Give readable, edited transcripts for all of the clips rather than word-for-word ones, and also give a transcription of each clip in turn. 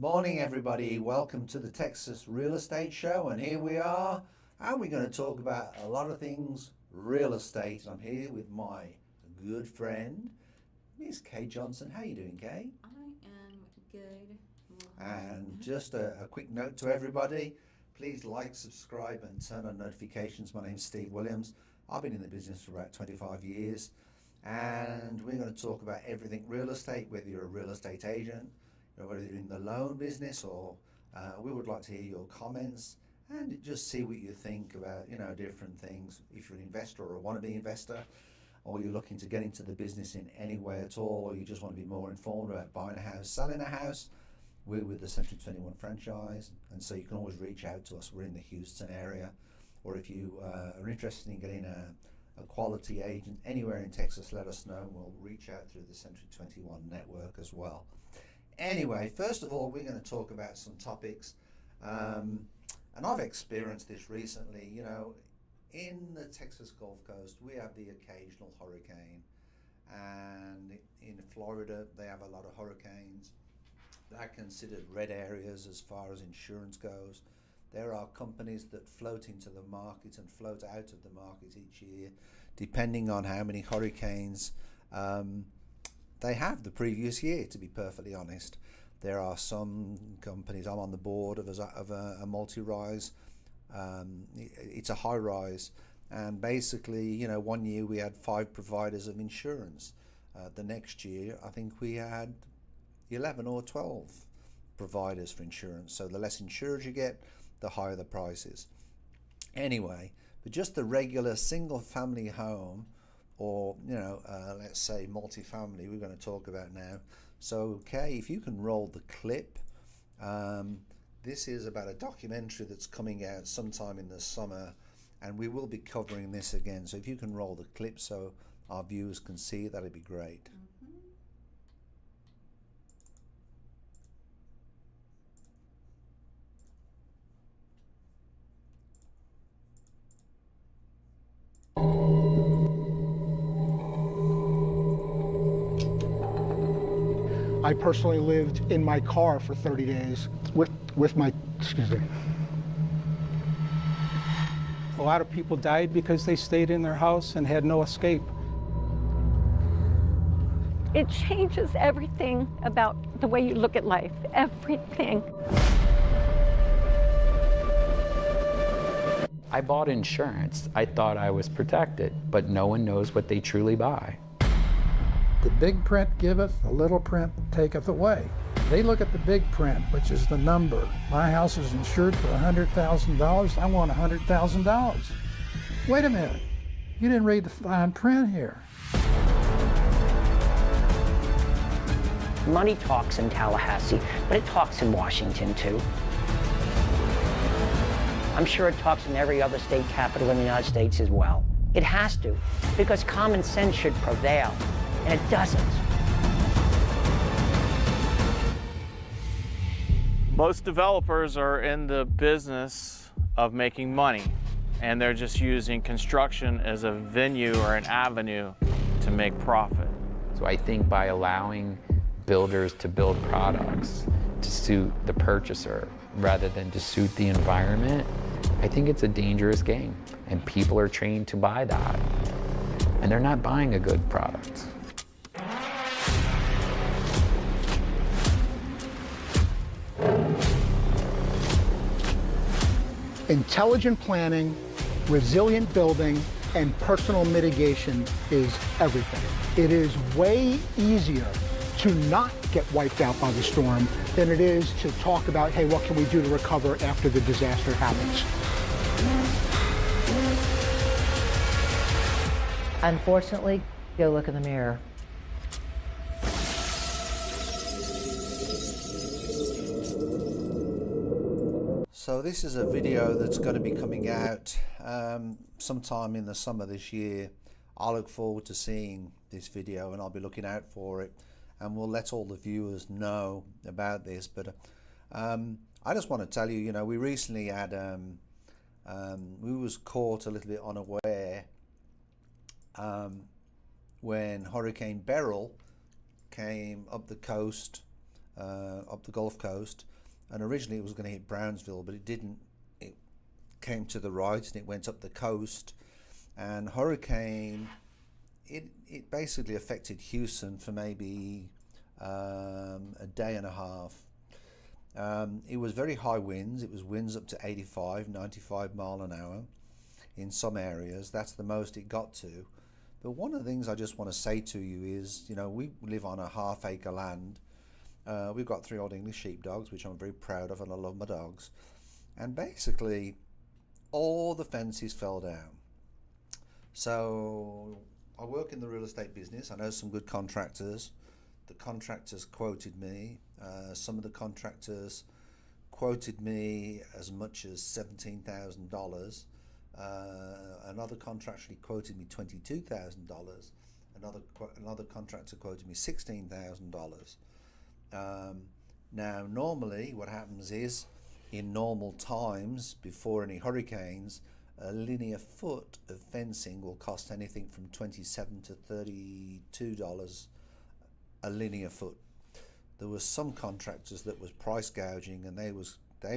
Morning everybody, welcome to the Texas Real Estate Show, and here we are, and we're going to talk about a lot of things real estate. I'm here with my good friend Miss Kay Johnson. How you doing, Kay? I am good. And just a quick note to everybody, please like, subscribe and turn on notifications. My name's Steve Williams. I've been in the business for about 25 years, and we're going to talk about everything real estate, whether you're a real estate agent, whether you're in the loan business, or we would like to hear your comments and just see what you think about, different things. If you're an investor or a wannabe investor, or you're looking to get into the business in any way at all, or you just want to be more informed about buying a house, selling a house, we're with the Century 21 franchise, and so you can always reach out to us. We're in the Houston area, or if you are interested in getting a quality agent anywhere in Texas, let us know. We'll reach out through the Century 21 network as well. Anyway, first of all, we're going to talk about some topics, and I've experienced this recently. In the Texas Gulf Coast, we have the occasional hurricane, and in Florida, they have a lot of hurricanes. They're considered red areas as far as insurance goes. There are companies that float into the market and float out of the market each year, depending on how many hurricanes they have the previous year, to be perfectly honest. There are some companies, I'm on the board of a multi-rise, it's a high rise, and basically, one year we had 5 providers of insurance. The next year, I think we had 11 or 12 providers for insurance. So the less insurers you get, the higher the prices. Anyway, but just the regular single family home, or let's say multifamily, we're going to talk about now. So Kay, if you can roll the clip, this is about a documentary that's coming out sometime in the summer, and we will be covering this again. So if you can roll the clip so our viewers can see it, that'd be great. I personally lived in my car for 30 days with my, excuse me. A lot of people died because they stayed in their house and had no escape. It changes everything about the way you look at life, everything. I bought insurance. I thought I was protected, but no one knows what they truly buy. The big print giveth, the little print taketh away. They look at the big print, which is the number. My house is insured for $100,000. I want $100,000. Wait a minute. You didn't read the fine print here. Money talks in Tallahassee, but it talks in Washington too. I'm sure it talks in every other state capital in the United States as well. It has to, because common sense should prevail. And it doesn't. Most developers are in the business of making money, and they're just using construction as a venue or an avenue to make profit. So I think by allowing builders to build products to suit the purchaser rather than to suit the environment, I think it's a dangerous game, and people are trained to buy that, and they're not buying a good product. Intelligent planning, resilient building, and personal mitigation is everything. It is way easier to not get wiped out by the storm than it is to talk about, hey, what can we do to recover after the disaster happens? Unfortunately, go look in the mirror. So this is a video that's going to be coming out sometime in the summer this year. I look forward to seeing this video, and I'll be looking out for it, and we'll let all the viewers know about this. But I just want to tell you, we recently had we was caught a little bit unaware when Hurricane Beryl came up the coast, up the Gulf Coast. and originally it was going to hit Brownsville, but it didn't. It came to the right and it went up the coast, and hurricane, it basically affected Houston for maybe a day and a half. It was very high winds. It was winds up to 85, 95 mile an hour in some areas. That's the most it got to. But one of the things I just want to say to you is, you know, we live on a half-acre land. We've got 3 Old English sheepdogs, which I'm very proud of, and I love my dogs. And basically, all the fences fell down. So I work in the real estate business. I know some good contractors. The contractors quoted me. Some of the contractors quoted me as much as $17,000. Another contractor actually quoted me $22,000. Another contractor quoted me $16,000. Now, normally what happens is, in normal times, before any hurricanes, a linear foot of fencing will cost anything from $27 to $32 a linear foot. There was some contractors that was price gouging, and they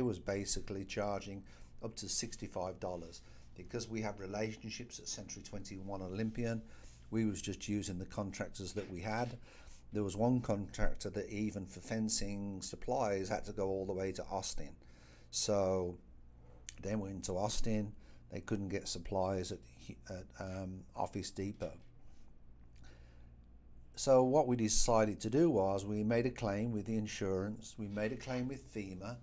was basically charging up to $65. Because we have relationships at Century 21 Olympian, we was just using the contractors that we had. There was one contractor that even for fencing supplies had to go all the way to Austin. So they went to Austin. They couldn't get supplies at Office Depot. So what we decided to do was we made a claim with the insurance. We made a claim with FEMA,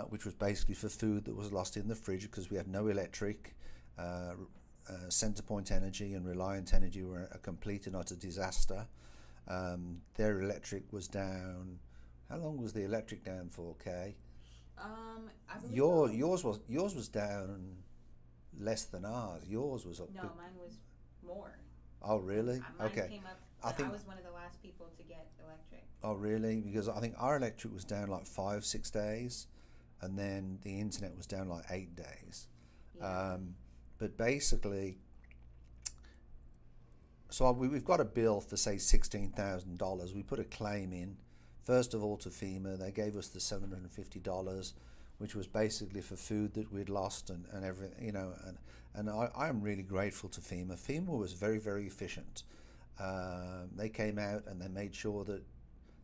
which was basically for food that was lost in the fridge because we had no electric. Centerpoint Energy and Reliant Energy were a complete and utter disaster. Their electric was down. How long was the electric down for, Kay? I believe Yours was down less than ours. Yours was up. No, mine was more. Oh, really? Mine Okay. came up. I think I was one of the last people to get electric. Oh, really? Because I think our electric was down like 5-6 days, and then the internet was down like 8 days. Yeah. But basically, so we've got a bill for say $16,000. We put a claim in, first of all to FEMA. They gave us the $750, which was basically for food that we'd lost and everything, you know. And I am really grateful to FEMA. FEMA was very, very efficient. They came out and they made sure that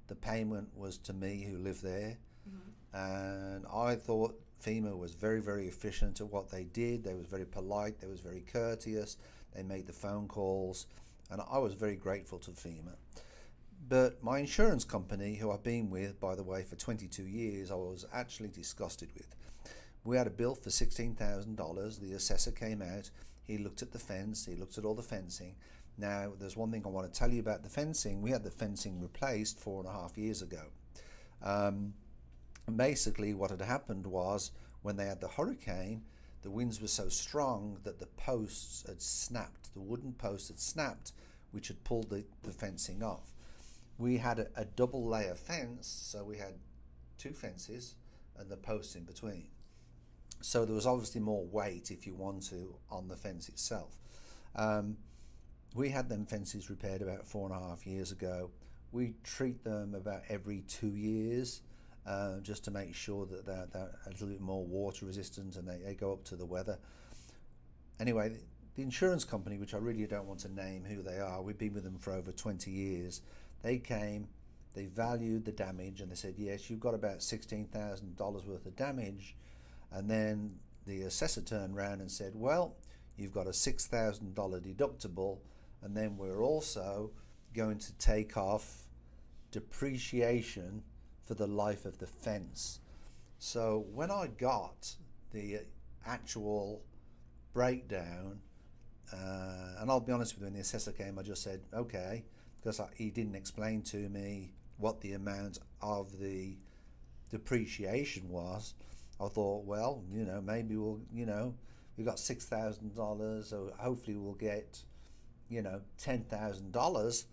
the payment was to me who lived there. Mm-hmm. And I thought FEMA was very, very efficient at what they did. They was very polite. They was very courteous. They made the phone calls. And I was very grateful to FEMA. But my insurance company, who I've been with, by the way, for 22 years, I was actually disgusted with. We had a bill for $16,000. The assessor came out. He looked at the fence. He looked at all the fencing. Now, there's one thing I want to tell you about the fencing. We had the fencing replaced 4.5 years ago. Basically, what had happened was when they had the hurricane, the winds were so strong that the posts had snapped. The wooden posts had snapped, which had pulled the fencing off. We had a double layer fence, so we had 2 fences and the posts in between. So there was obviously more weight, if you want to, on the fence itself. We had them fences repaired about 4.5 years ago. We treat them about every 2 years, just to make sure that they're a little bit more water resistant and they go up to the weather. Anyway, the insurance company, which I really don't want to name who they are, we've been with them for over 20 years. They came, they valued the damage, and they said, yes, you've got about $16,000 worth of damage. And then the assessor turned around and said, well, you've got a $6,000 deductible, and then we're also going to take off depreciation for the life of the fence. So when I got the actual breakdown, and I'll be honest with you, when the assessor came, I just said, okay, because he didn't explain to me what the amount of the depreciation was. I thought, well, you know, maybe we'll, you know, we got $6,000, so hopefully we'll get, you know, $10,000.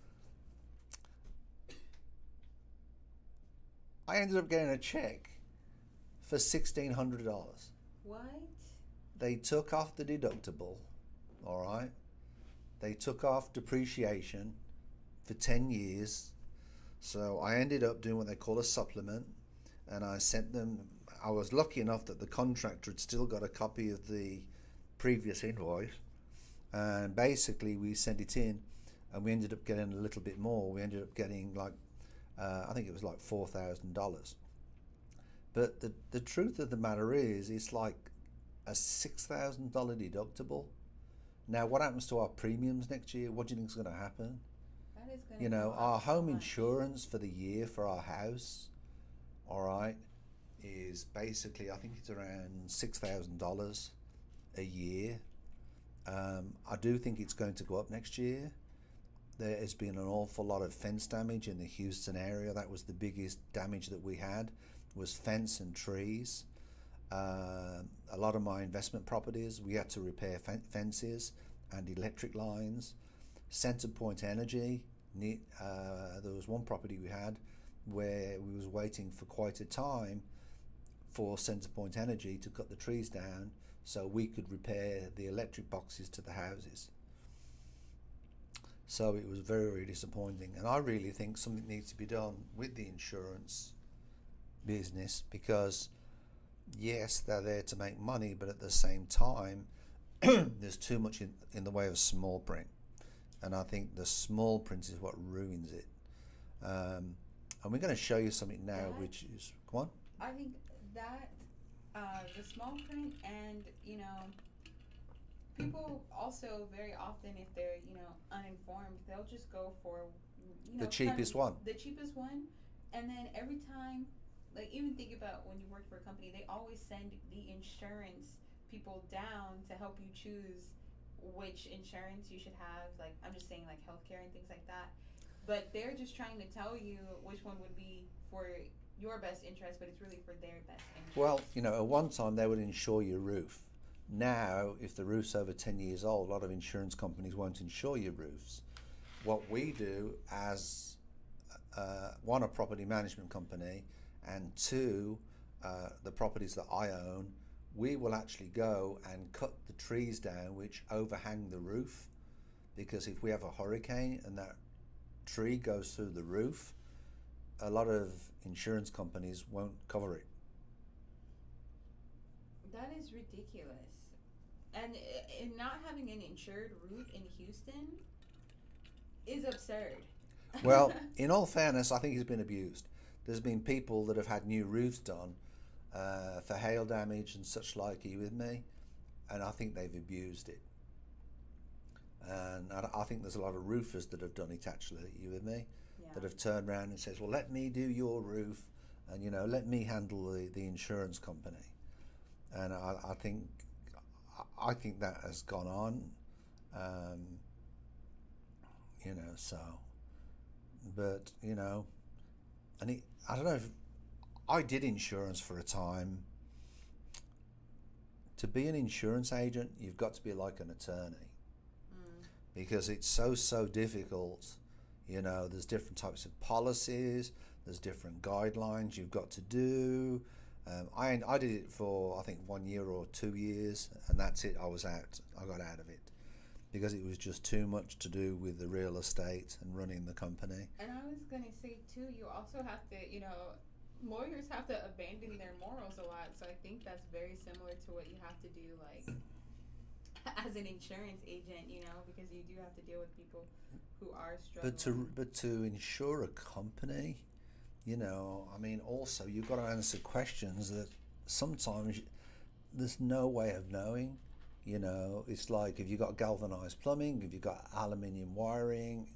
I ended up getting a check for $1,600. What? They took off the deductible, all right? They took off depreciation for 10 years. So I ended up doing what they call a supplement. and I sent them. I was lucky enough that the contractor had still got a copy of the previous invoice, and basically we sent it in, and we ended up getting a little bit more. We ended up getting like, I think it was like $4,000. But the truth of the matter is, it's like a $6,000 deductible. Now, what happens to our premiums next year? What do you think is going to happen? That is gonna You know, go up our so home much. insurance for the year for our house, all right, is basically, I think it's around $6,000 a year. I do think it's going to go up next year. There has been an awful lot of fence damage in the Houston area. That was the biggest damage that we had, was fence and trees. A lot of my investment properties, we had to repair fences and electric lines. Centerpoint Energy, there was one property we had where we was waiting for quite a time for Centerpoint Energy to cut the trees down so we could repair the electric boxes to the houses. So it was very, very disappointing, and I really think something needs to be done with the insurance business, because yes, they're there to make money, but at the same time there's too much in the way of small print, and I think the small print is what ruins it. And we're going to show you something now, which is, go on. I think that the small print, and people also very often, if they're uninformed, they'll just go for the cheapest one. The cheapest one, and then every time, like, even think about when you work for a company, they always send the insurance people down to help you choose which insurance you should have. Like, I'm just saying, like healthcare and things like that. But they're just trying to tell you which one would be for your best interest, but it's really for their best interest. Well, at one time they would insure your roof. Now, if the roof's over 10 years old, a lot of insurance companies won't insure your roofs. What we do as one, a property management company, and two, the properties that I own, we will actually go and cut the trees down which overhang the roof, because if we have a hurricane and that tree goes through the roof, a lot of insurance companies won't cover it. That is ridiculous. And not having an insured roof in Houston is absurd. Well, in all fairness, I think it's been abused. There's been people that have had new roofs done for hail damage and such like. Are you with me? And I think they've abused it. And I think there's a lot of roofers that have done it actually. Are you with me? Yeah. That have turned around and says, well, let me do your roof, and let me handle the insurance company. And I think that has gone on, so, but, and I don't know if, I did insurance for a time. To be an insurance agent, you've got to be like an attorney, because it's so difficult. There's different types of policies, there's different guidelines you've got to do. I did it for, I think, 1 year or 2 years, and that's it. I was out. I got out of it because it was just too much to do with the real estate and running the company. And I was going to say, too, you also have to, lawyers have to abandon their morals a lot. So I think that's very similar to what you have to do, like, as an insurance agent, because you do have to deal with people who are struggling. But to insure a company, also you've got to answer questions that sometimes there's no way of knowing. It's like, if you've got galvanized plumbing, if you've got aluminium wiring,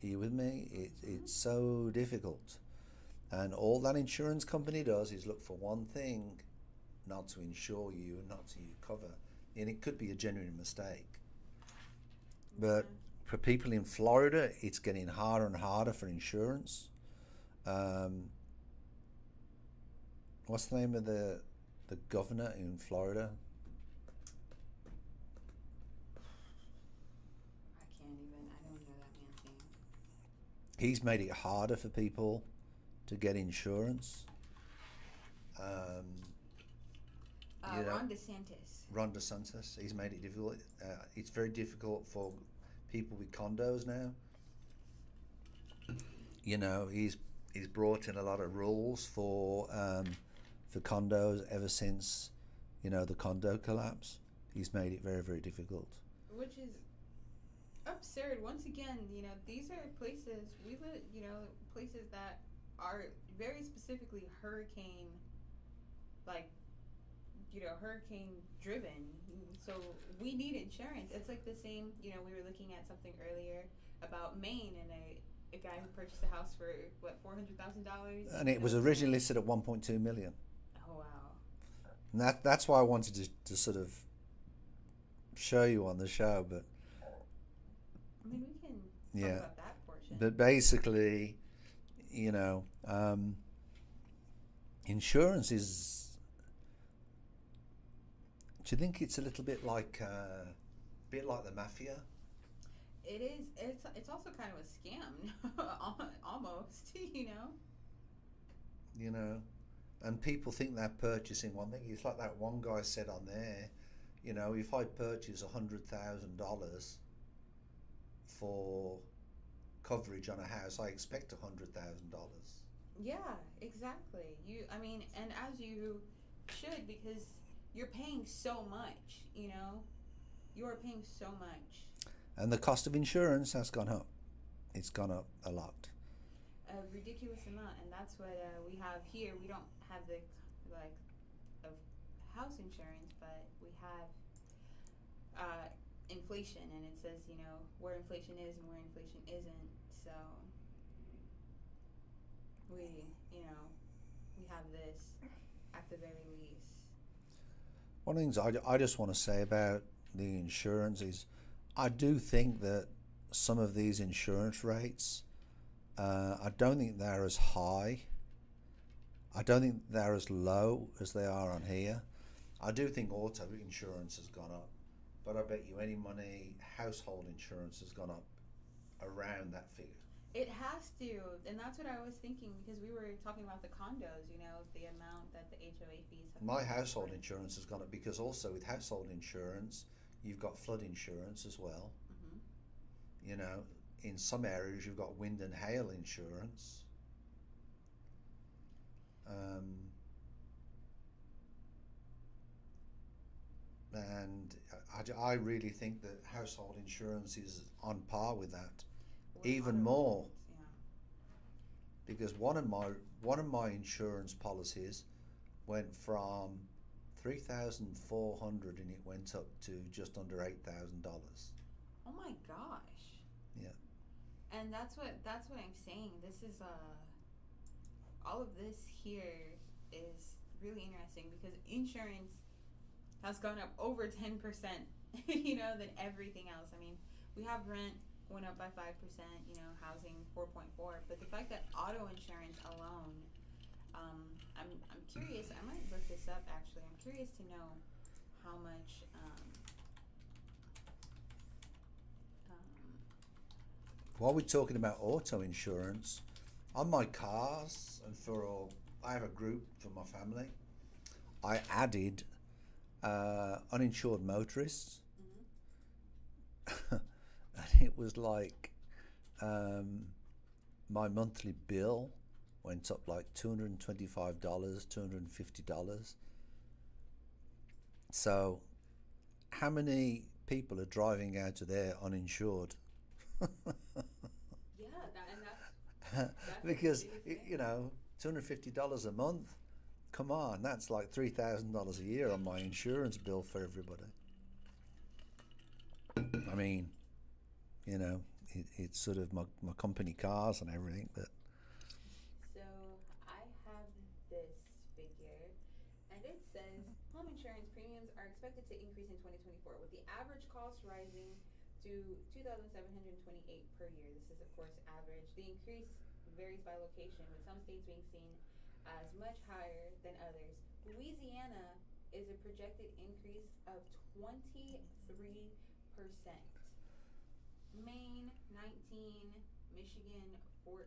are you with me? It's so difficult. And all that insurance company does is look for one thing, not to insure you and not to cover. And it could be a genuine mistake. But for people in Florida, it's getting harder and harder for insurance. What's the name of the governor in Florida? I don't know that man's name. He's made it harder for people to get insurance. Ron DeSantis. Ron DeSantis, he's made it difficult. It's very difficult for people with condos now. he's brought in a lot of rules for condos ever since, you know, the condo collapse. He's made it very, very difficult. Which is absurd. Once again, you know, these are places we live, you know, places that are very specifically hurricane, like, you know, hurricane driven. So we need insurance. It's like the same, you know, we were looking at something earlier about Maine and a guy who purchased a house for what, $400,000, And it was originally listed at 1.2 million. Oh wow. And that's why I wanted to sort of show you on the show, but I mean, we can talk about that portion. But basically, you know, insurance is. Do you think it's a little bit like the mafia? It is. It's also kind of a scam, almost. You know. You know, and people think they're purchasing one thing. It's like that one guy said on there. You know, if I purchase $100,000 for coverage on a house, I expect $100,000. Yeah, exactly. I mean, and as you should, because you're paying so much. You know, you are paying so much. And the cost of insurance has gone up. It's gone up a lot. A ridiculous amount, and that's what we have here. We don't have the of house insurance, but we have inflation, and it says, you know, where inflation is and where inflation isn't. So we, you know, we have this at the very least. One of the things I just want to say about the insurance is I do think that some of these insurance rates, I don't think they're as high. I don't think they're as low as they are on here. I do think auto insurance has gone up, but I bet you any money household insurance has gone up around that figure. It has to, and that's what I was thinking, because we were talking about the condos, you know, the amount that the HOA fees have. My household insurance has gone up because also with household insurance, you've got flood insurance as well. Mm-hmm. You know, in some areas you've got wind and hail insurance. And I really think that household insurance is on par with that, even more. Yeah. Because one of my insurance policies went from $3,400 and it went up to just under $8,000. Oh my gosh. Yeah. And that's what I'm saying. This is all of this here is really interesting because insurance has gone up over 10%, you know, than everything else. I mean, we have rent went up by 5%, you know, housing 4.4%, but the fact that auto insurance alone, I'm curious. I might look this up actually. I'm curious to know how much. While we're talking about auto insurance, on my cars and I have a group for my family. I added uninsured motorists, and it was like my monthly bill went up like $225, $250. So, how many people are driving out of there uninsured? Yeah, that's because you know, $250 a month. Come on, that's like $3,000 a year on my insurance bill for everybody. I mean, you know, it's sort of my company cars and everything, but. So I have this figure, and it says home insurance premiums are expected to increase in 2024, with the average cost rising to $2,728 per year. This is, of course, average. The increase varies by location, with some states being seen as much higher than others. Louisiana is a projected increase of 23%. Maine 19, Michigan 14.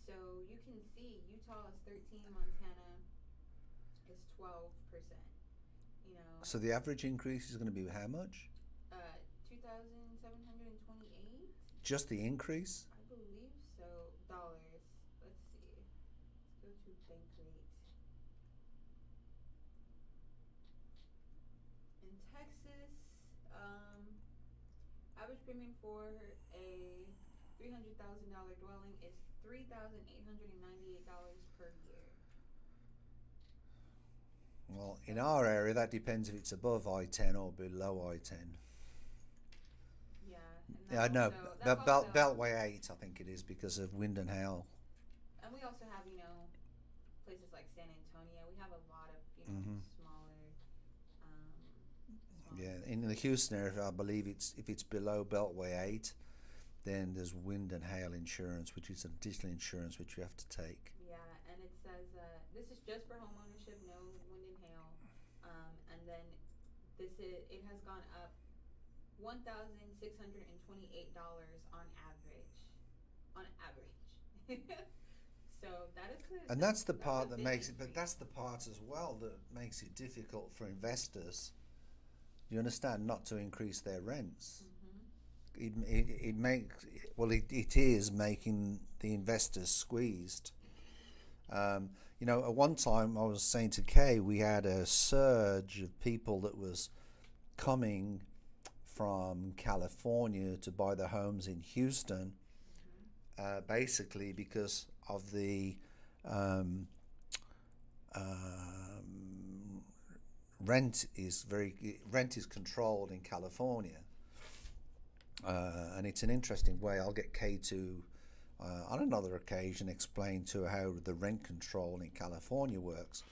So you can see Utah is 13, Montana is 12%. You know. So the average increase is going to be how much? 2,728. Just the increase? I believe so. Dollars. Let's premium for a $300,000 dwelling is $3,898 per year. Well, in our area, that depends if it's above I-10 or below I-10. Yeah. Yeah, I know. Beltway 8, I think it is, because of wind and hail. And we also have, places like San Antonio. We have a lot of, smaller. Yeah, in the Houston area, I believe if it's below Beltway 8, then there's wind and hail insurance, which is an additional insurance which you have to take. Yeah, and it says this is just for home ownership, no wind and hail. And then it has gone up $1,628 on average. On average. So that is and that's the part that makes it, but that's the part as well that makes it difficult for investors, you understand, not to increase their rents. It is making the investors squeezed. At one time I was saying to Kay, we had a surge of people that was coming from California to buy their homes in Houston, basically because of the rent is controlled in California. And it's an interesting way. I'll get Kay to, on another occasion, explain to her how the rent control in California works.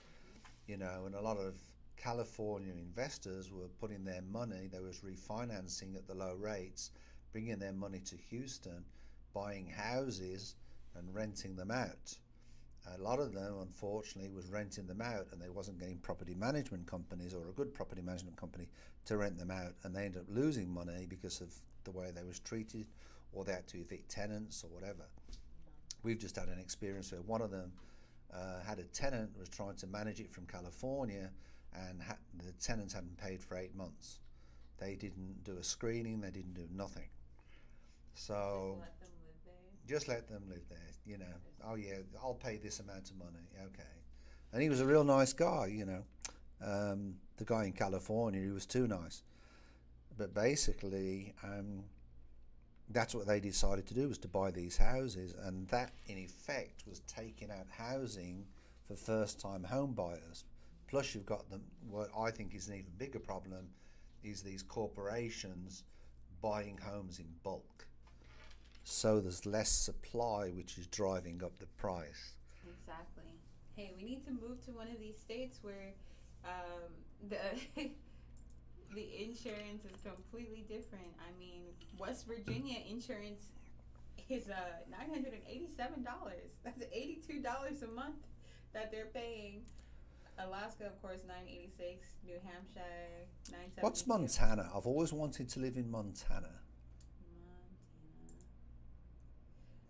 And a lot of California investors were putting their money, they was refinancing at the low rates, bringing their money to Houston, buying houses and renting them out. A lot of them, unfortunately, was renting them out, and they wasn't getting property management companies or a good property management company to rent them out, and they ended up losing money because of the way they was treated, or they had to evict tenants or whatever. We've just had an experience where one of them had a tenant, was trying to manage it from California, and the tenants hadn't paid for 8 months. They didn't do a screening, they didn't do nothing. So just let them live there, Oh yeah, I'll pay this amount of money, okay. And he was a real nice guy, the guy in California, he was too nice. But basically, that's what they decided to do, was to buy these houses, and that in effect was taking out housing for first-time home buyers. Plus you've got them, what I think is an even bigger problem is these corporations buying homes in bulk. So there's less supply, which is driving up the price. Exactly. Hey, we need to move to one of these states where the the insurance is completely different. I mean, West Virginia insurance is $987. That's $82 a month that they're paying. Alaska, of course, $986. New Hampshire, $972. What's Montana? I've always wanted to live in Montana.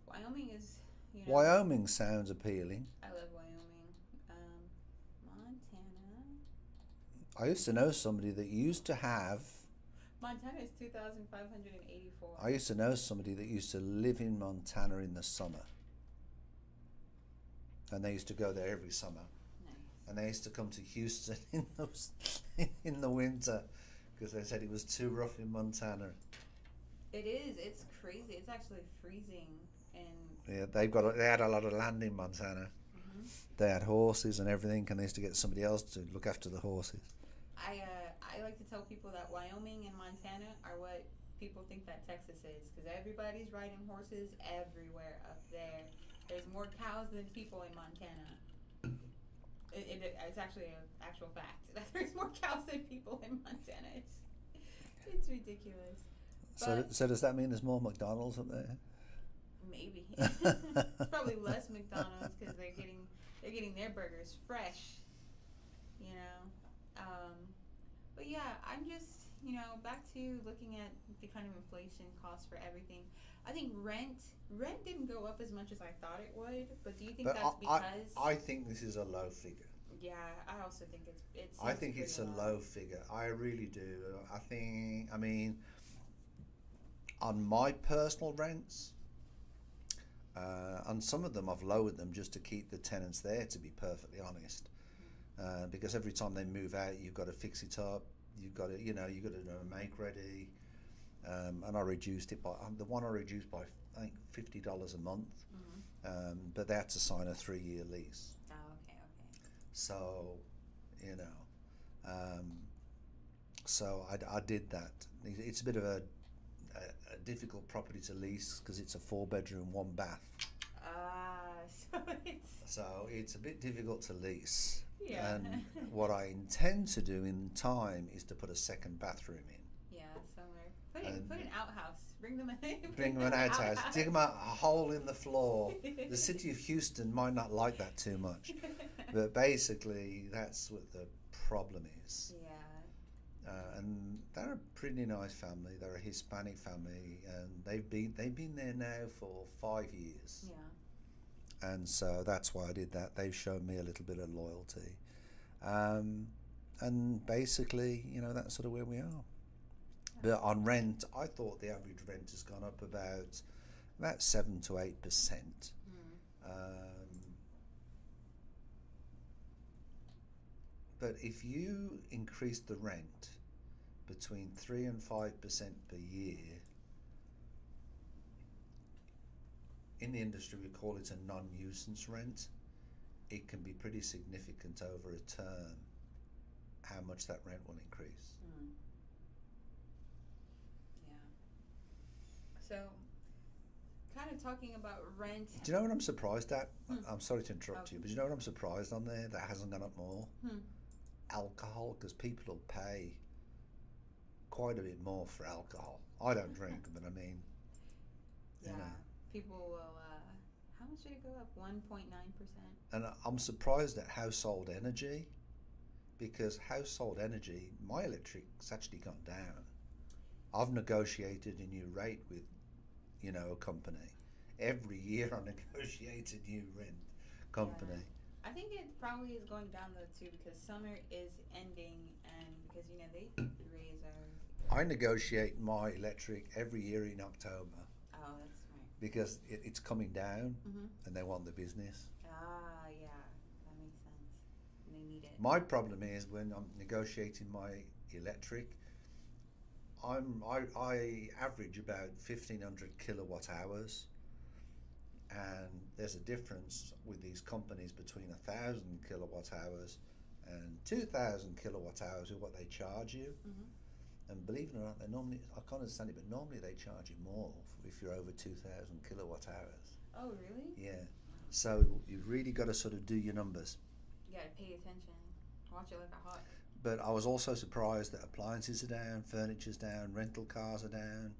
Wyoming is, Wyoming sounds appealing. I love Wyoming. Montana. I used to know somebody that used to have. Montana is $2,584. I used to know somebody that used to live in Montana in the summer, and they used to go there every summer. Nice. And they used to come to Houston in the winter because they said it was too rough in Montana. It is. It's crazy. It's actually freezing. Yeah, they had a lot of land in Montana. Mm-hmm. They had horses and everything, and they used to get somebody else to look after the horses. I like to tell people that Wyoming and Montana are what people think that Texas is, because everybody's riding horses everywhere up there. There's more cows than people in Montana. It's actually an actual fact that there's more cows than people in Montana. It's ridiculous. So does that mean there's more McDonald's up there? Maybe. It's probably less McDonald's because they're getting their burgers fresh, But yeah, I'm just, back to looking at the kind of inflation costs for everything. I think rent didn't go up as much as I thought it would, but do you think that's because... I think this is a low figure. Yeah, I also think it's I think it's a low figure. I really do. I mean, on my personal rents, on some of them I've lowered them just to keep the tenants there, to be perfectly honest. Because every time they move out, you've got to fix it up, you've got to do a make ready, and I reduced it by the one I reduced by I think $50 a month, but they had to sign a 3-year lease. Oh, okay. So, you know, so I did that. It's a bit of a difficult property to lease because it's a 4-bedroom, 1 bath. So it's a bit difficult to lease. Yeah. And what I intend to do in time is to put a 2nd bathroom in. Yeah, somewhere. Put an outhouse. Bring them an outhouse. Dig them out a hole in the floor. The city of Houston might not like that too much, but basically that's what the problem is. Yeah. And they're a pretty nice family. They're a Hispanic family, and they've been there now for 5 years. Yeah. And so that's why I did that. They've shown me a little bit of loyalty, and basically, you know, that's sort of where we are. But on rent, I thought the average rent has gone up about 7 to 8%. But if you increase the rent between 3 and 5% per year, in the industry we call it a non-nuisance rent. It can be pretty significant over a term how much that rent will increase. Yeah. So, kind of talking about rent. Do you know what I'm surprised at? I'm sorry to interrupt you, but do you know what I'm surprised on there that hasn't gone up more? Alcohol, because people will pay quite a bit more for alcohol. I don't drink, but I mean, Yeah. you know. People will, how much did it go up? 1.9%. And I'm surprised at household energy, because household energy, my electric's actually gone down. I've negotiated a new rate with, you know, a company. Every year I negotiate a new rent company. Yeah. I think it probably is going down though too, because summer is ending, and because, you know, they raise our... I negotiate my electric every year in October. Oh, that's right. Because it's coming down, and they want the business. Ah, yeah, that makes sense. And they need it. My problem is when I'm negotiating my electric, I average about 1,500 kilowatt hours, and there's a difference with these companies between 1,000 kilowatt hours and 2,000 kilowatt hours with what they charge you. And believe it or not, they normally, I can't understand it, but normally they charge you more if you're over 2,000 kilowatt hours. Oh, really? Yeah. So you've really got to sort of do your numbers. You gotta pay attention. Watch it like a hawk. But I was also surprised that appliances are down, furniture's down, rental cars are down,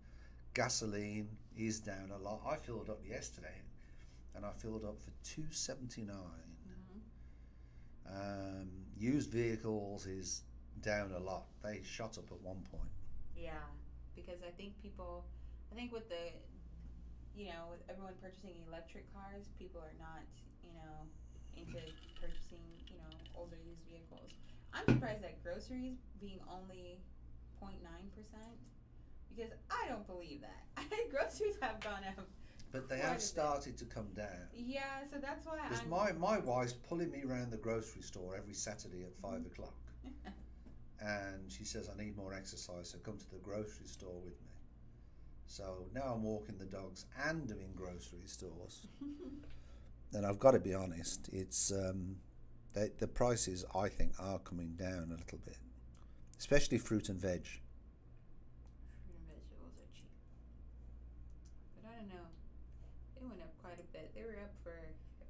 gasoline is down a lot. I filled up yesterday, and I filled up for $2.79. Used vehicles is down a lot. They shot up at one point. Yeah, because I think with the, you know, with everyone purchasing electric cars, people are not, you know, into purchasing, you know, older used vehicles. I'm surprised at groceries being only 0.9%, because I don't believe that. Groceries have gone up. But they have started to come down. Yeah, so that's why Because my wife's pulling me around the grocery store every Saturday at 5 o'clock. And she says, I need more exercise, so come to the grocery store with me. So now I'm walking the dogs and doing grocery stores. And I've got to be honest, it's the prices, I think, are coming down a little bit, especially fruit and veg. Fruit and vegetables are cheap. But I don't know. They went up quite a bit. They were up for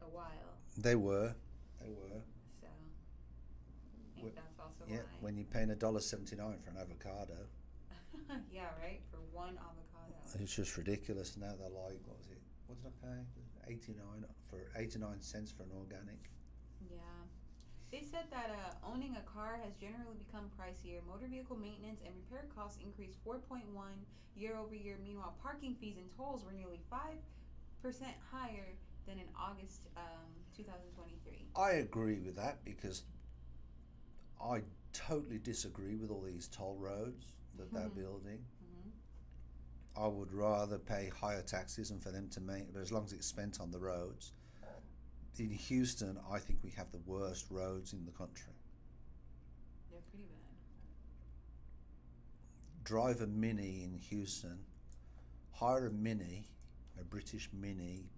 a while. They were. So I think that's also Yeah, why. when you're paying $1.79 for an avocado. Yeah, right? For one avocado. It's just ridiculous. Now they're like, what did I pay? 89 cents for an organic. Yeah. They said that owning a car has generally become pricier. Motor vehicle maintenance and repair costs increased 4.1 year over year. Meanwhile, parking fees and tolls were nearly 5% higher than in August 2023. I agree with that, because I totally disagree with all these toll roads that they're building. I would rather pay higher taxes and for them to make, but as long as it's spent on the roads. In Houston, I think we have the worst roads in the country. They're pretty bad. drive a Mini in Houston, hire a Mini, a British Mini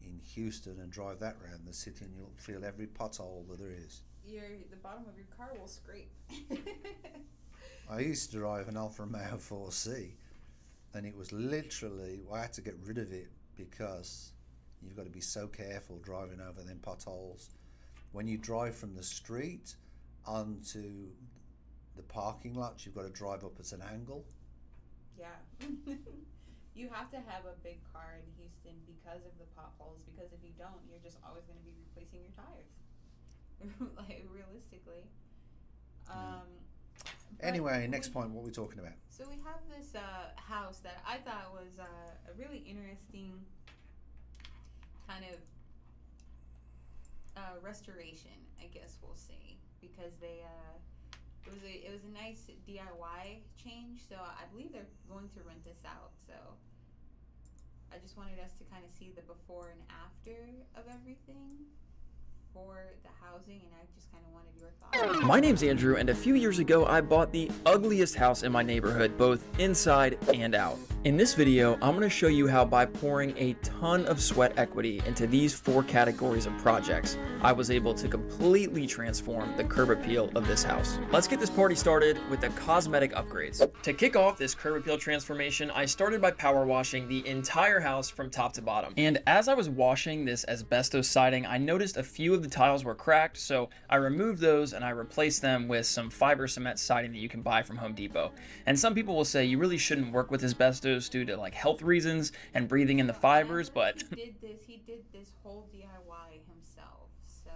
in Houston, and drive that around the city, and you'll feel every pothole that there is. The bottom of your car will scrape. I used to drive an Alfa Romeo 4C, and it was literally, I had to get rid of it because you've got to be so careful driving over them potholes. When you drive from the street onto the parking lot, you've got to drive up at an angle. Yeah. You have to have a big car in Houston because of the potholes, because if you don't, you're just always going to be replacing your tires. Like, realistically. Anyway, next point, what are we talking about? So we have this house that I thought was a really interesting kind of restoration, I guess we'll say, because they it was a nice DIY change. So I believe they're going to rent this out. So I just wanted us to kind of see the before and after of everything for the housing, and I just kind of wanted your thoughts. My name's Andrew, and a few years ago I bought the ugliest house in my neighborhood, both inside and out. In this video, I'm going to show you how by pouring a ton of sweat equity into these 4 categories of projects, I was able to completely transform the curb appeal of this house. Let's get this party started with the cosmetic upgrades. To kick off this curb appeal transformation, I started by power washing the entire house from top to bottom. And as I was washing this asbestos siding, I noticed a few of the tiles were cracked, so I removed those and I replaced them with some fiber cement siding that you can buy from Home Depot. And some people will say you really shouldn't work with asbestos due to like health reasons and breathing in the fibers, but he did this whole DIY himself. So,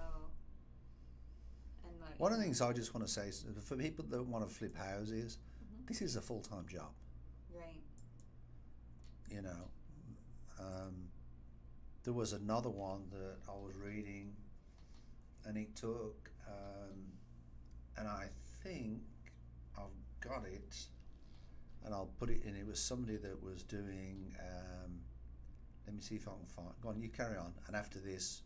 and like, one of the things I just want to say is for people that want to flip houses, this is a full-time job. Right. You know, there was another one that I was reading, and it took, and I think I've got it, and I'll put it in. It was somebody that was doing, let me see if I can find, go on, you carry on, and after this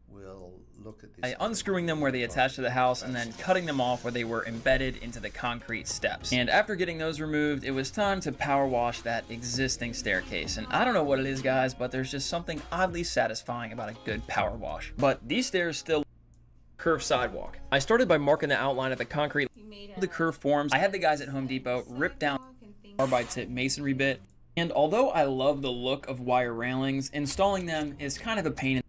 we'll look at this. Unscrewing them where they attach to the house and then cutting them off where they were embedded into the concrete steps. And after getting those removed, it was time to power wash that existing staircase. And I don't know what it is, guys, but there's just something oddly satisfying about a good power wash. But these stairs still curved sidewalk. I started by marking the outline of the concrete, the curved forms. I had the guys at Home Depot rip down carbide tip masonry bit. And although I love the look of wire railings, installing them is kind of a pain in.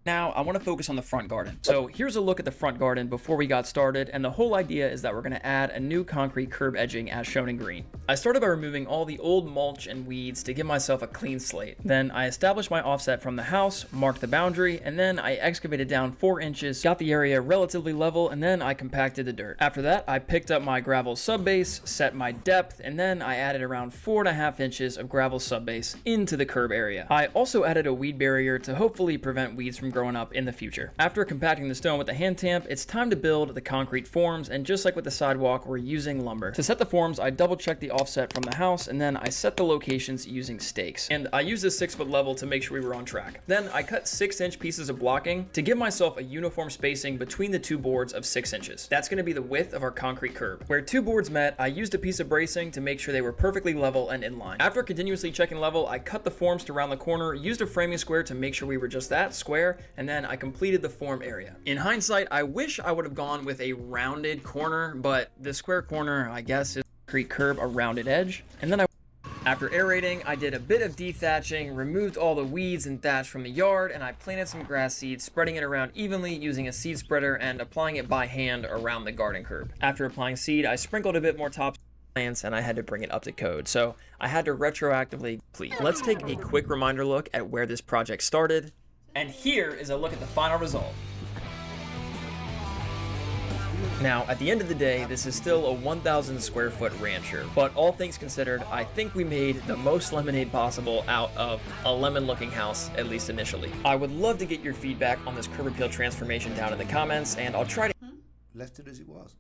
Now, I want to focus on the front garden. So here's a look at the front garden before we got started, and the whole idea is that we're going to add a new concrete curb edging as shown in green. I started by removing all the old mulch and weeds to give myself a clean slate. Then I established my offset from the house, marked the boundary, and then I excavated down 4 inches, got the area relatively level, and then I compacted the dirt. After that, I picked up my gravel subbase, set my depth, and then I added around 4.5 inches of gravel subbase into the curb area. I also added a weed barrier to hopefully prevent weeds from growing up in the future. After compacting the stone with the hand tamp, it's time to build the concrete forms, and just like with the sidewalk, we're using lumber. To set the forms, I double checked the offset from the house, and then I set the locations using stakes. And I used a 6-foot level to make sure we were on track. Then I cut 6-inch pieces of blocking to give myself a uniform spacing between the 2 boards of 6 inches. That's going to be the width of our concrete curb. Where 2 boards met, I used a piece of bracing to make sure they were perfectly level and in line. After continuously checking level, I cut the forms to round the corner, used a framing square to make sure we were just that, square, and then I completed the form area. In hindsight, I wish I would have gone with a rounded corner, but the square corner, I guess, is concrete curb a rounded edge. And then after aerating, I did a bit of dethatching, removed all the weeds and thatch from the yard, and I planted some grass seeds, spreading it around evenly using a seed spreader and applying it by hand around the garden curb. After applying seed, I sprinkled a bit more topsoil plants, and I had to bring it up to code, so I had to retroactively complete. Let's take a quick reminder look at where this project started. And here is a look at the final result. Now, at the end of the day, this is still a 1,000 square foot rancher, but all things considered, I think we made the most lemonade possible out of a lemon looking house, at least initially. I would love to get your feedback on this curb appeal transformation down in the comments, and I'll try to left it as it was.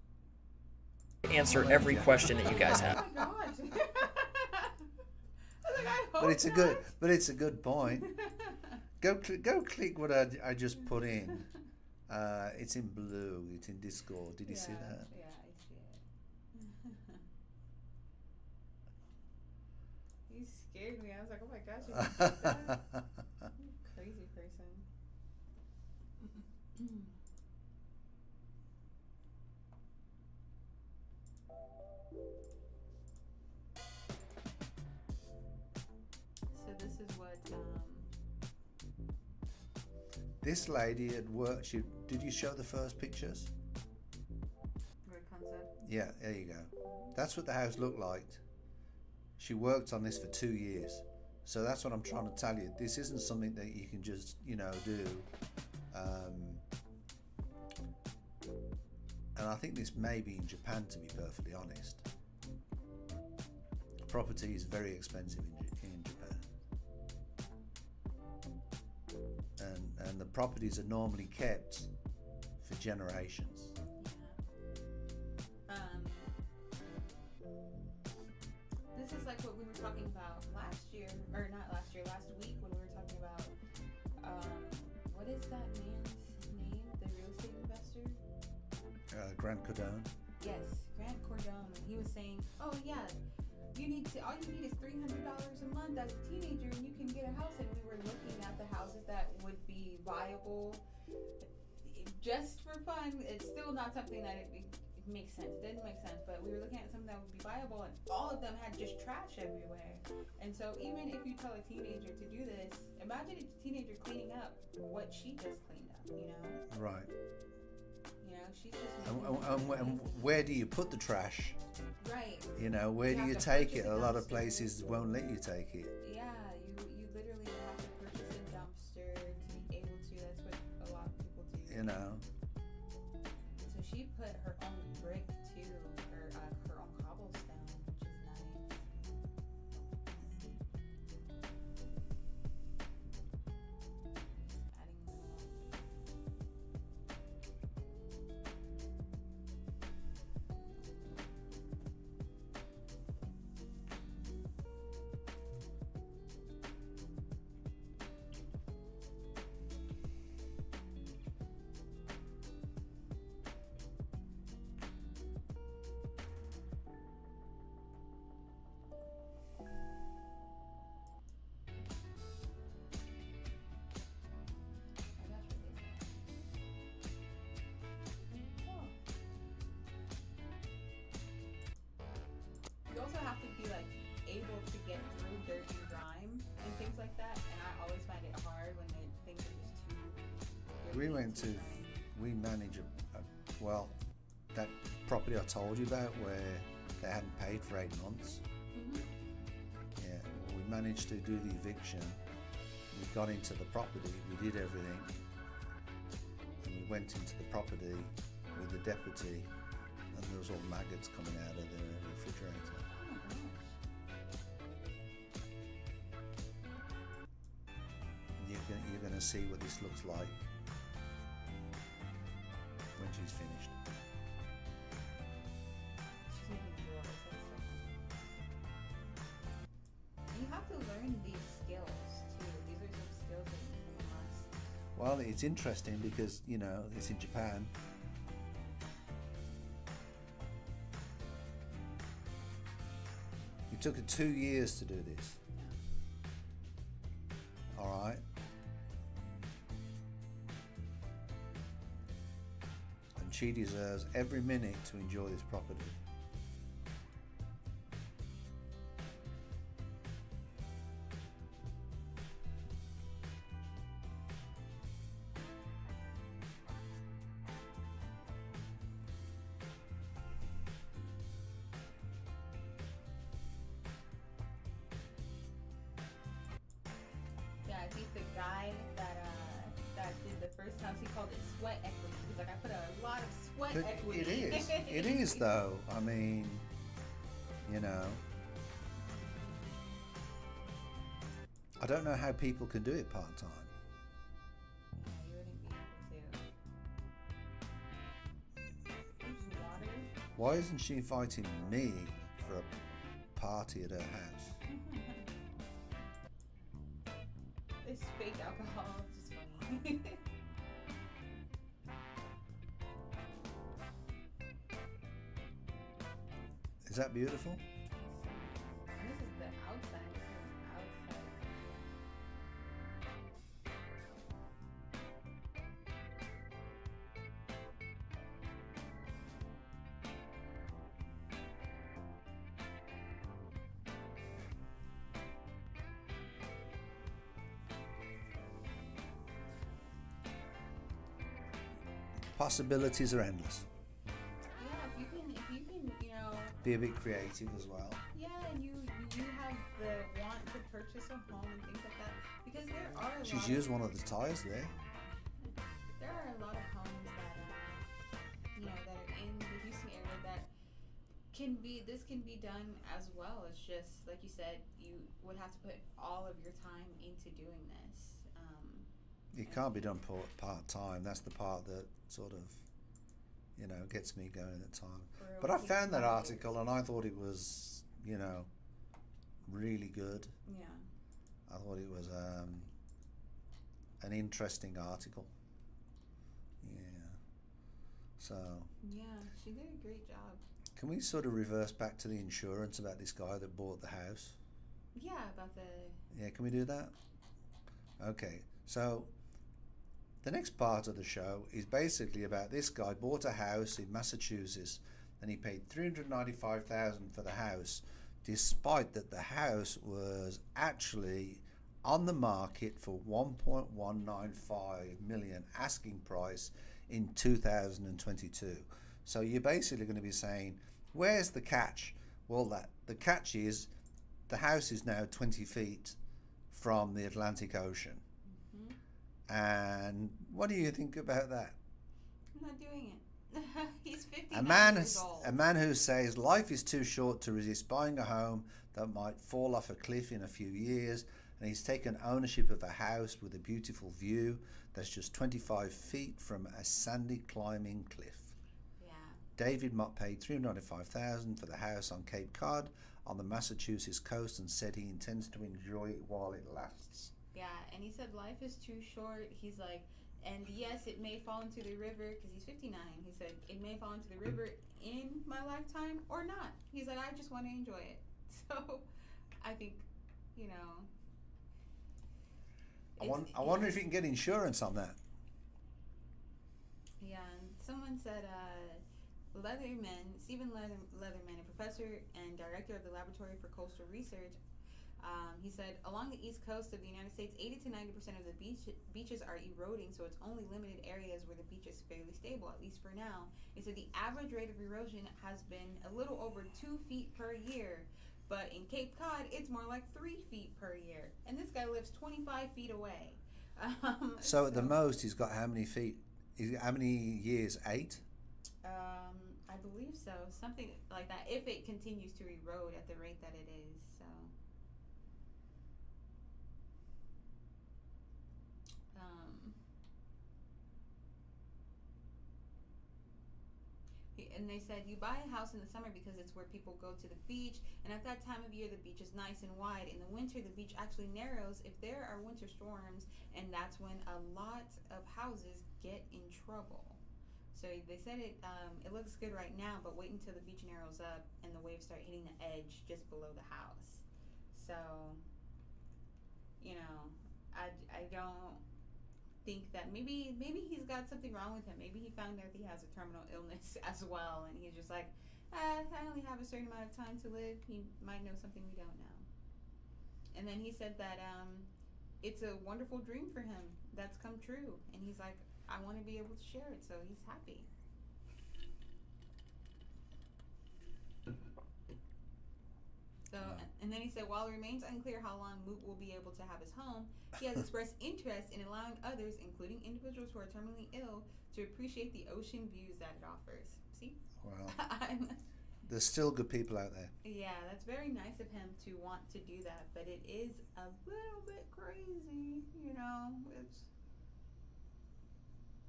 Answer every question that you guys have. Oh my God. But it's a good point. Go click what I just put in. It's in blue. It's in Discord. Did you see that? Yeah, I see it. You scared me. I was like, oh my gosh, you did that? You crazy person. So this is what this lady at work, did you show the first pictures? where it comes up. Yeah, there you go. That's what the house looked like. She worked on this for 2 years. So that's what I'm trying to tell you. This isn't something that you can just, do. And I think this may be in Japan, to be perfectly honest. Property is very expensive in Japan. And the properties are normally kept for generations. This is like what we were talking about last week when we were talking about, what is that man's name, the real estate investor? Grant Cardone. Yes, Grant Cardone. He was saying, oh yeah, all you need is $300 a month as a teenager and you can get a house. And we were looking at the houses that would be viable just for fun. It's still not something that it makes sense. It didn't make sense, but we were looking at something that would be viable, and all of them had just trash everywhere. And so even if you tell a teenager to do this, imagine a teenager cleaning up what she just cleaned up, Right. She's just And where do you put the trash? right. Where do you take it? A lot of places won't let you take it. Yeah, you literally have to purchase a dumpster to be able to. That's what a lot of people do. So she put her own brick too, or her own cobblestone, which is nice. Adding them up. You also have to be able to get through dirt and grime and things like that, and I always find it hard when things are just too dirty. We manage that property I told you about where they hadn't paid for 8 months. Mm-hmm. Yeah, we managed to do the eviction. We got into the property, we did everything, and we went into the property with the deputy, and there was all maggots coming out of the refrigerator. You're going to see what this looks like when she's finished. She's making drills. You have to learn these skills too. These are some skills that you must. Well, it's interesting because, it's in Japan. It took her 2 years to do this. All right. And she deserves every minute to enjoy this property. I think the guy that did the first house, he called it sweat equity. He's like, I put a lot of sweat But equity. it is though. I mean, I don't know how people can do it part-time. Yeah, you wouldn't be able to. There's water. Why isn't she inviting me for a party at her house? This fake alcohol is just funny. Is that beautiful? This is the outside. possibilities are endless. Yeah, if you can, you know, Be a bit creative as well. yeah, and you have the want to purchase a home and things like that, because there are a She's lot used of, one of the ties there. there are a lot of homes that you know, that are in the Houston area that can be done as well. It's just like you said, you would have to put all of your time into doing this. It can't be done part time. That's the part that sort of, you know, gets me going at times. But I found that article and I thought it was, you know, really good. Yeah. I thought it was an interesting article. Yeah. So. Yeah, she did a great job. Can we sort of reverse back to the insurance about this guy that bought the house? Yeah, about the. Yeah, can we do that? Okay, so the next part of the show is basically about this guy bought a house in Massachusetts and he paid $395,000 for the house, despite that the house was actually on the market for $1.195 million asking price in 2022. So you're basically going to be saying, where's the catch? Well, the catch is the house is now 20 feet from the Atlantic Ocean. And what do you think about that? I'm not doing it. He's 59 years old. A man who says life is too short to resist buying a home that might fall off a cliff in a few years, and he's taken ownership of a house with a beautiful view that's just 25 feet from a sandy climbing cliff. Yeah. David Mott paid $395,000 for the house on Cape Cod on the Massachusetts coast and said he intends to enjoy it while it lasts. Yeah, and he said life is too short. He's like, and yes, it may fall into the river, because he's 59. He said it may fall into the river in my lifetime or not. He's like, I just want to enjoy it. So I think, you know. I wonder if you can get insurance on that. Yeah, and someone said Stephen Leatherman, a professor and director of the Laboratory for Coastal Research, he said, along the east coast of the United States, 80 to 90% of the beaches are eroding, so it's only limited areas where the beach is fairly stable, at least for now. He said the average rate of erosion has been a little over 2 feet per year, but in Cape Cod, it's more like 3 feet per year. And this guy lives 25 feet away. So at the most, he's got how many feet? How many years? 8? I believe so. Something like that, if it continues to erode at the rate that it is. So. And they said you buy a house in the summer because it's where people go to the beach, and at that time of year the beach is nice and wide. In the winter the beach actually narrows if there are winter storms, and that's when a lot of houses get in trouble. So they said it looks good right now, but wait until the beach narrows up and the waves start hitting the edge just below the house. So, you know, I don't think that maybe he's got something wrong with him. Maybe he found out he has a terminal illness as well, and he's just like, I only have a certain amount of time to live. He might know something we don't know. And then he said that it's a wonderful dream for him that's come true, and he's like, I want to be able to share it, so he's happy. So, and then he said, while it remains unclear how long Moot will be able to have his home, he has expressed interest in allowing others, including individuals who are terminally ill, to appreciate the ocean views that it offers. See? Well, there's still good people out there. Yeah, that's very nice of him to want to do that, but it is a little bit crazy, you know.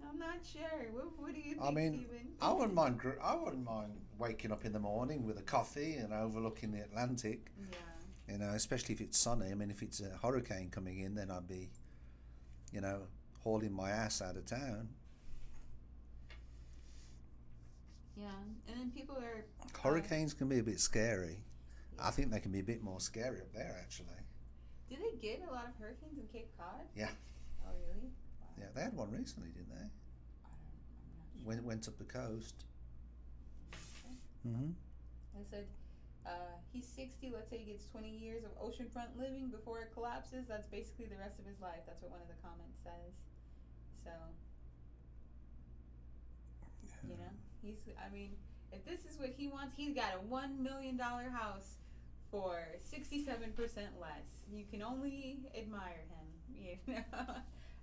I'm not sure. What do you think, I mean, Stephen? I wouldn't mind waking up in the morning with a coffee and overlooking the Atlantic. Yeah. You know, especially if it's sunny. I mean, if it's a hurricane coming in, then I'd be, you know, hauling my ass out of town. Yeah, and then people are. Hurricanes can be a bit scary. Yeah. I think they can be a bit more scary up there, actually. Do they get a lot of hurricanes in Cape Cod? Yeah. Oh, really? Yeah, they had one recently, didn't they? When it went up the coast. Okay. Mm-hmm. I said, he's 60. Let's say he gets 20 years of oceanfront living before it collapses. That's basically the rest of his life. That's what one of the comments says. So. You know, if this is what he wants, he's got a $1 million house for 67% less. You can only admire him, you know.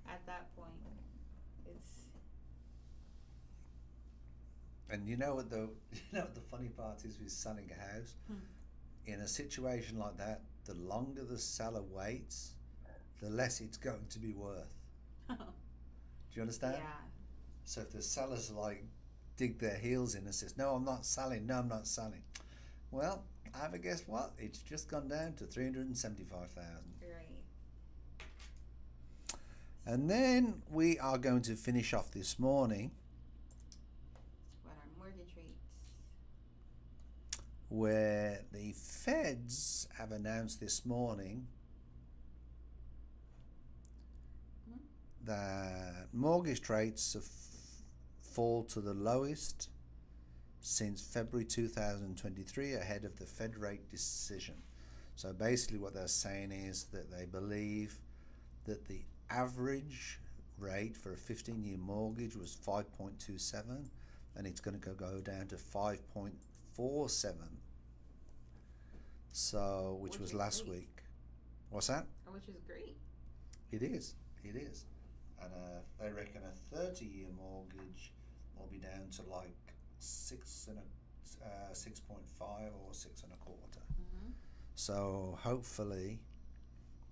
At that point, it's. And you know what the funny part is with selling a house? In a situation like that, the longer the seller waits, the less it's going to be worth. Do you understand? Yeah. So if the sellers dig their heels in and says, no, I'm not selling, well, have a guess what? It's just gone down to 375,000. Right. And then we are going to finish off this morning. What are mortgage rates? Where the feds have announced this morning that mortgage rates have fall to the lowest since February 2023, ahead of the Fed rate decision. So basically what they're saying is that they believe that the average rate for a 15-year mortgage was 5.27, and it's going to go down to 5.47. So, which was last great. week. What's that? Which is great. It is. And they reckon a 30-year mortgage will be down to 6.5 or 6.25. So hopefully,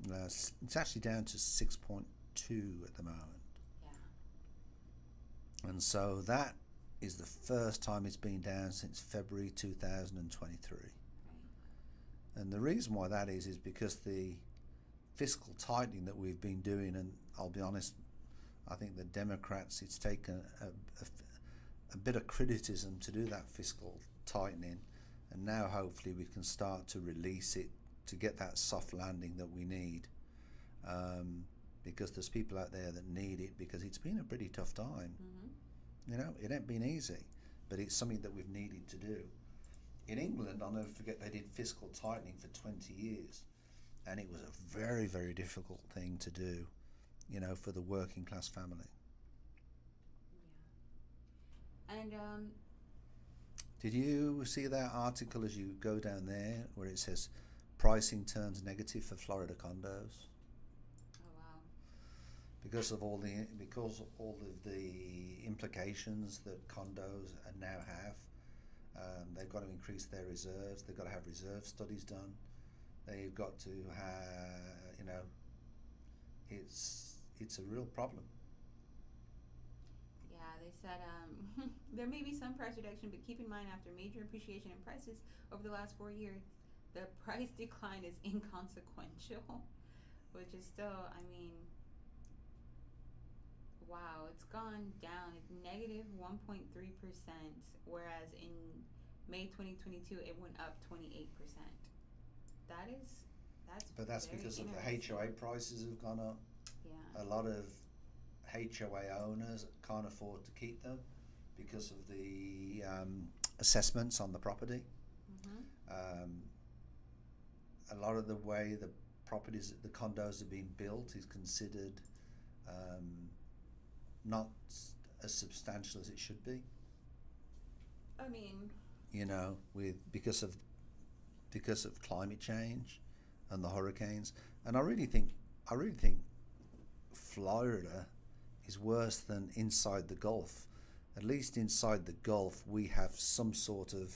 it's actually down to 6.2 at the moment. Yeah. And so that is the first time it's been down since February 2023. Right. And the reason why that is because the fiscal tightening that we've been doing, and I'll be honest, I think the Democrats, it's taken a bit of criticism to do that fiscal tightening, and now hopefully we can start to release it to get that soft landing that we need, because there's people out there that need it, because it's been a pretty tough time. You know, it ain't been easy, but it's something that we've needed to do. In England, I'll never forget, they did fiscal tightening for 20 years, and it was a very, very difficult thing to do, you know, for the working class family. Yeah. And did you see that article as you go down there where it says pricing turns negative for Florida condos? Oh wow. Because of all of the implications that condos now have. They've got to increase their reserves. They've got to have reserve studies done. They've got to have, you know, it's a real problem. Yeah, they said there may be some price reduction, but keep in mind, after major appreciation in prices over the last 4 years, the price decline is inconsequential, which is still, I mean, wow, it's gone down. It's negative 1.3%, whereas in May 2022, it went up 28%. But that's because of the HOA prices have gone up. Yeah. A lot of HOA owners can't afford to keep them because of the assessments on the property. A lot of the way the properties, the condos are being built is considered not as substantial as it should be. I mean, you know, because of climate change and the hurricanes, and I really think Florida is worse than inside the Gulf. At least inside the Gulf, we have some sort of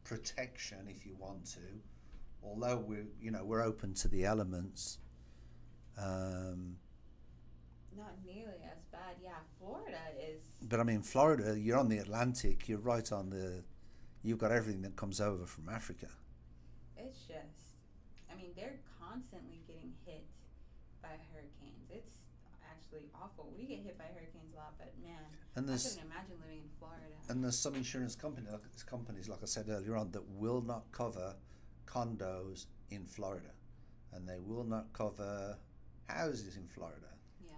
protection, if you want to. Although we're open to the elements. not nearly as bad. Yeah, Florida is. But I mean, Florida, you're on the Atlantic. You're right on the. You've got everything that comes over from Africa. It's just, I mean, they're constantly getting hit by hurricanes. It's actually awful. We get hit by hurricanes a lot, but man, I couldn't imagine living in Florida. And there's some insurance companies, like I said earlier on, that will not cover condos in Florida, and they will not cover houses in Florida. Yeah.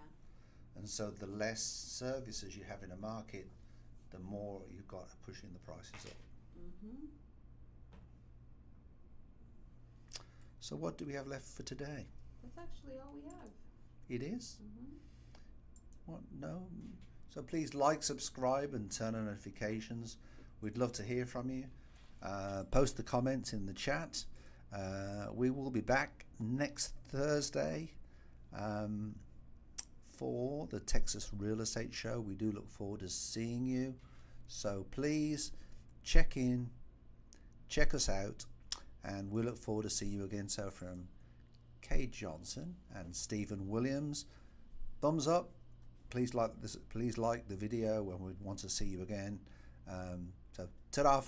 And so the less services you have in a market, the more you've got pushing the prices up. Mm-hmm. So what do we have left for today? That's actually all we have. It is? Mm-hmm. What? No? So please like, subscribe, and turn on notifications. We'd love to hear from you. Post the comments in the chat. We will be back next Thursday for the Texas Real Estate Show. We do look forward to seeing you. So please check in, check us out, and we look forward to seeing you again. So from Kay Johnson and Stephen Williams, thumbs up. Please like this. Please like the video, and we want to see you again. So ta-da for